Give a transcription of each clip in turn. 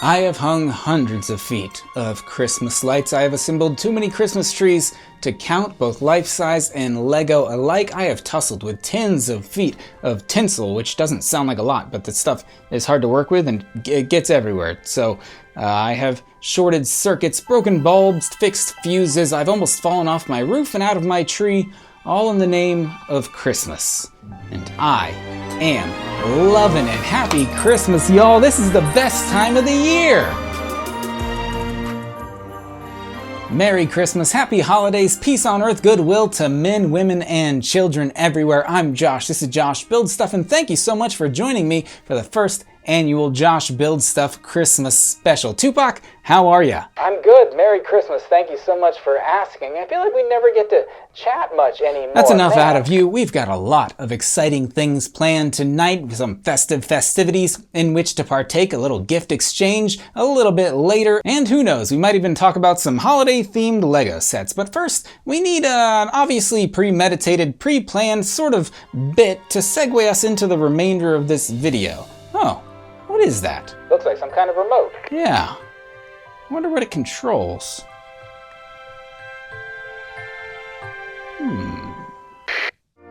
I have hung hundreds of feet of Christmas lights. I have assembled too many Christmas trees to count, both life-size and Lego alike. I have tussled with tens of feet of tinsel, which doesn't sound like a lot, but the stuff is hard to work with and it gets everywhere. So I have shorted circuits, broken bulbs, fixed fuses. I've almost fallen off my roof and out of my tree, all in the name of Christmas. And I am loving it. Happy Christmas, y'all. This is the best time of the year. Merry Christmas, happy holidays, peace on earth, goodwill to men, women, and children everywhere. I'm Josh. This is Josh Builds Stuff, and thank you so much for joining me for the first annual Josh Builds Stuff Christmas special. Tupac, how are ya? I'm good. Merry Christmas. Thank you so much for asking. I feel like we never get to chat much anymore. That's enough out of you. We've got a lot of exciting things planned tonight, some festivities in which to partake, a little gift exchange a little bit later, and who knows, we might even talk about some holiday-themed Lego sets. But first, we need an obviously premeditated, pre-planned sort of bit to segue us into the remainder of this video. Oh. What is that? Looks like some kind of remote. Yeah. I wonder what it controls.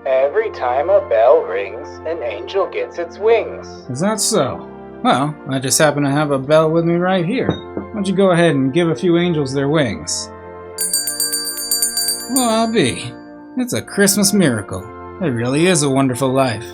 Every time a bell rings, an angel gets its wings. Is that so? Well, I just happen to have a bell with me right here. Why don't you go ahead and give a few angels their wings? Well, I'll be. It's a Christmas miracle. It really is a wonderful life.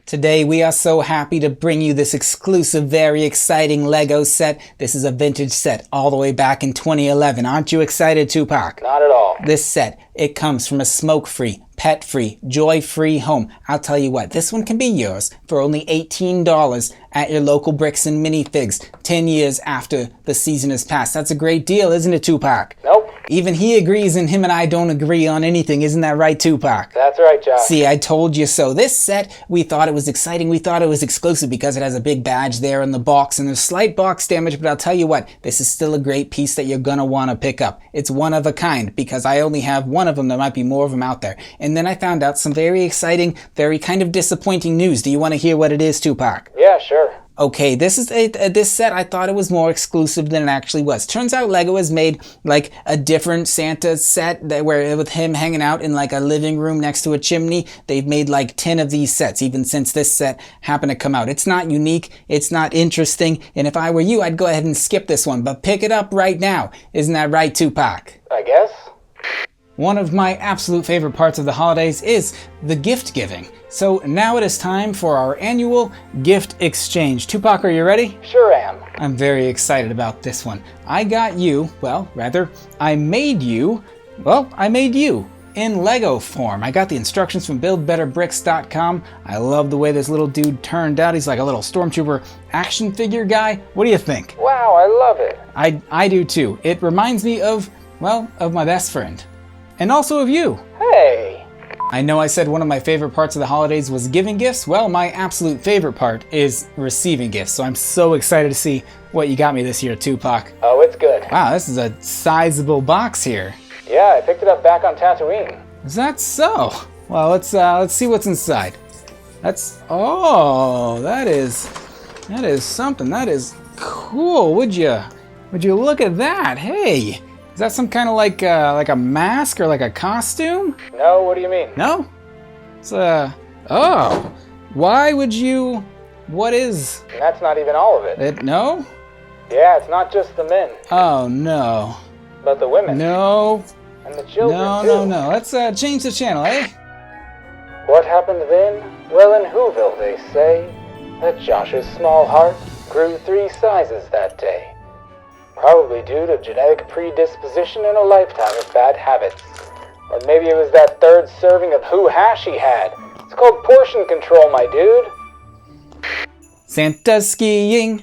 Today we are so happy to bring you this exclusive, very exciting Lego set. This is a vintage set all the way back in 2011. Aren't you excited, Tupac? Not at all. This set, it comes from a smoke-free, pet-free, joy-free home. I'll tell you what, this one can be yours for only $18 at your local Bricks and Minifigs 10 years after the season has passed. That's a great deal, isn't it, Tupac? Nope. Even he agrees and him and I don't agree on anything. Isn't that right, Tupac? That's right, Josh. See, I told you so. This set, we thought it was exciting. We thought it was exclusive because it has a big badge there in the box and there's slight box damage, but I'll tell you what, this is still a great piece that you're gonna want to pick up. It's one of a kind because I only have one of them. There might be more of them out there. And then I found out some very exciting, very kind of disappointing news. Do you want to hear what it is, Tupac? Yeah, sure. Okay, this is this set, I thought it was more exclusive than it actually was. Turns out Lego has made like a different Santa set where with him hanging out in like a living room next to a chimney. They've made like 10 of these sets even since this set happened to come out. It's not unique, it's not interesting, and if I were you, I'd go ahead and skip this one, but pick it up right now. Isn't that right, Tupac? I guess. One of my absolute favorite parts of the holidays is the gift giving. So now it is time for our annual gift exchange. Tupac, are you ready? Sure am. I'm very excited about this one. I got you, I made you in Lego form. I got the instructions from buildbetterbricks.com. I love the way this little dude turned out. He's like a little stormtrooper action figure guy. What do you think? Wow, I love it. I do too. It reminds me of my best friend. And also of you. Hey! I know I said one of my favorite parts of the holidays was giving gifts. Well, my absolute favorite part is receiving gifts. So I'm so excited to see what you got me this year, Tupac. Oh, it's good. Wow, this is a sizable box here. Yeah, I picked it up back on Tatooine. Is that so? Well, let's see what's inside. That is something. That is cool. Would you look at that? Hey. Is that some kind of like a mask or like a costume? No, what do you mean? No? It's oh. Why would you, what is? And that's not even all of it. No? Yeah, it's not just the men. Oh, no. But the women. No. And the children, No. Let's change the channel, eh? What happened then? Well, in Whoville, they say that Josh's small heart grew 3 sizes that day. Probably due to genetic predisposition and a lifetime of bad habits. Or maybe it was that 3rd serving of Who Hash he had. It's called portion control, my dude. Santa skiing,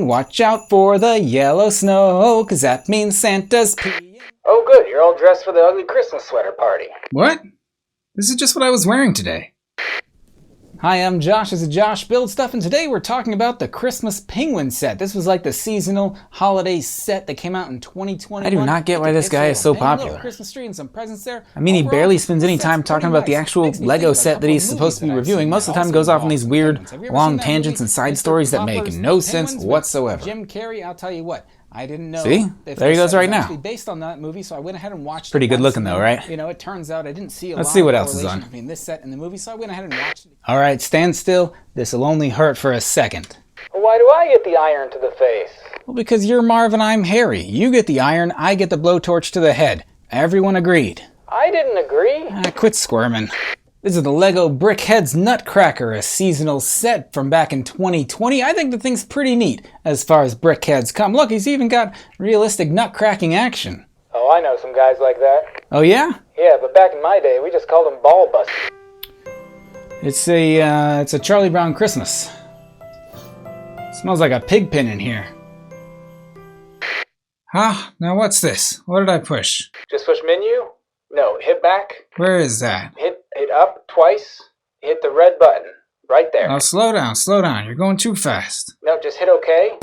watch out for the yellow snow, 'cause that means Santa's peeing. Oh good, you're all dressed for the ugly Christmas sweater party. What? This is just what I was wearing today. Hi, I'm Josh. This is Josh Build Stuff, and today we're talking about the Christmas Penguin set. This was like the seasonal holiday set that came out in 2021. I do not get why this guy is so popular. Christmas tree and some presents there. I mean, he barely spends any time talking about the actual Lego set that he's supposed to be reviewing. Most of the time goes off on these weird, long tangents and side stories that make no sense whatsoever. Jim Carrey, I'll tell you what. I didn't know. See? There he goes right now. Based on that movie, so I went ahead and watched it. Pretty good looking though, right? You know, it turns out I didn't see a lot Let's see what of else is on. between this set and the movie, so I went ahead and watched it. All right, stand still. This will only hurt for a second. Why do I get the iron to the face? Well, because you're Marvin, I'm Harry. You get the iron, I get the blowtorch to the head. Everyone agreed. I didn't agree. Quit squirming. This is the Lego Brickhead's Nutcracker, a seasonal set from back in 2020. I think the thing's pretty neat as far as Brickheads come. Look, he's even got realistic nut-cracking action. Oh, I know some guys like that. Oh, yeah? Yeah, but back in my day, we just called them ball busters. It's a Charlie Brown Christmas. Smells like a pig pen in here. Huh? Now what's this? What did I push? Just push menu? No, hit back. Where is that? Hit up twice. Hit the red button. Right there. Oh, slow down. You're going too fast. No, just hit OK.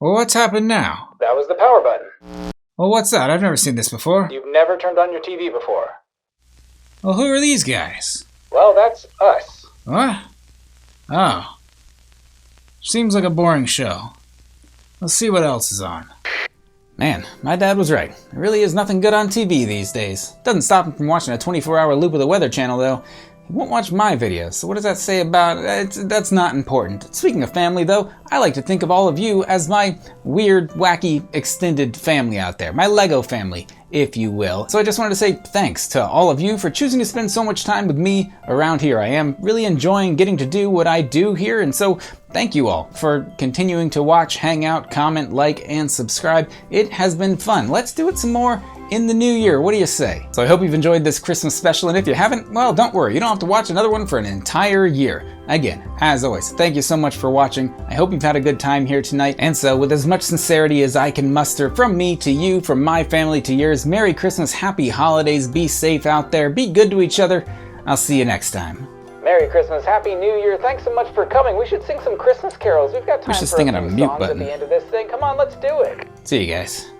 Well, what's happened now? That was the power button. Well, what's that? I've never seen this before. You've never turned on your TV before. Well, who are these guys? Well, that's us. What? Oh. Seems like a boring show. Let's see what else is on. Man, my dad was right. There really is nothing good on TV these days. Doesn't stop him from watching a 24-hour loop of the Weather Channel, though. He won't watch my videos, so what does that say about it? That's not important. Speaking of family, though, I like to think of all of you as my weird, wacky, extended family out there. My Lego family, if you will. So I just wanted to say thanks to all of you for choosing to spend so much time with me around here. I am really enjoying getting to do what I do here, and so thank you all for continuing to watch, hang out, comment, like, and subscribe. It has been fun. Let's do it some more in the new year. What do you say? So I hope you've enjoyed this Christmas special, and if you haven't, well, don't worry. You don't have to watch another one for an entire year. Again, as always, thank you so much for watching. I hope you've had a good time here tonight. And so, with as much sincerity as I can muster from me to you, from my family to yours, Merry Christmas, Happy Holidays, be safe out there, be good to each other. I'll see you next time. Merry Christmas, Happy New Year. Thanks so much for coming. We should sing some Christmas carols. We've got time Push this for thing a on a few mute songs button. at the end of this thing. Come on, let's do it. See you guys.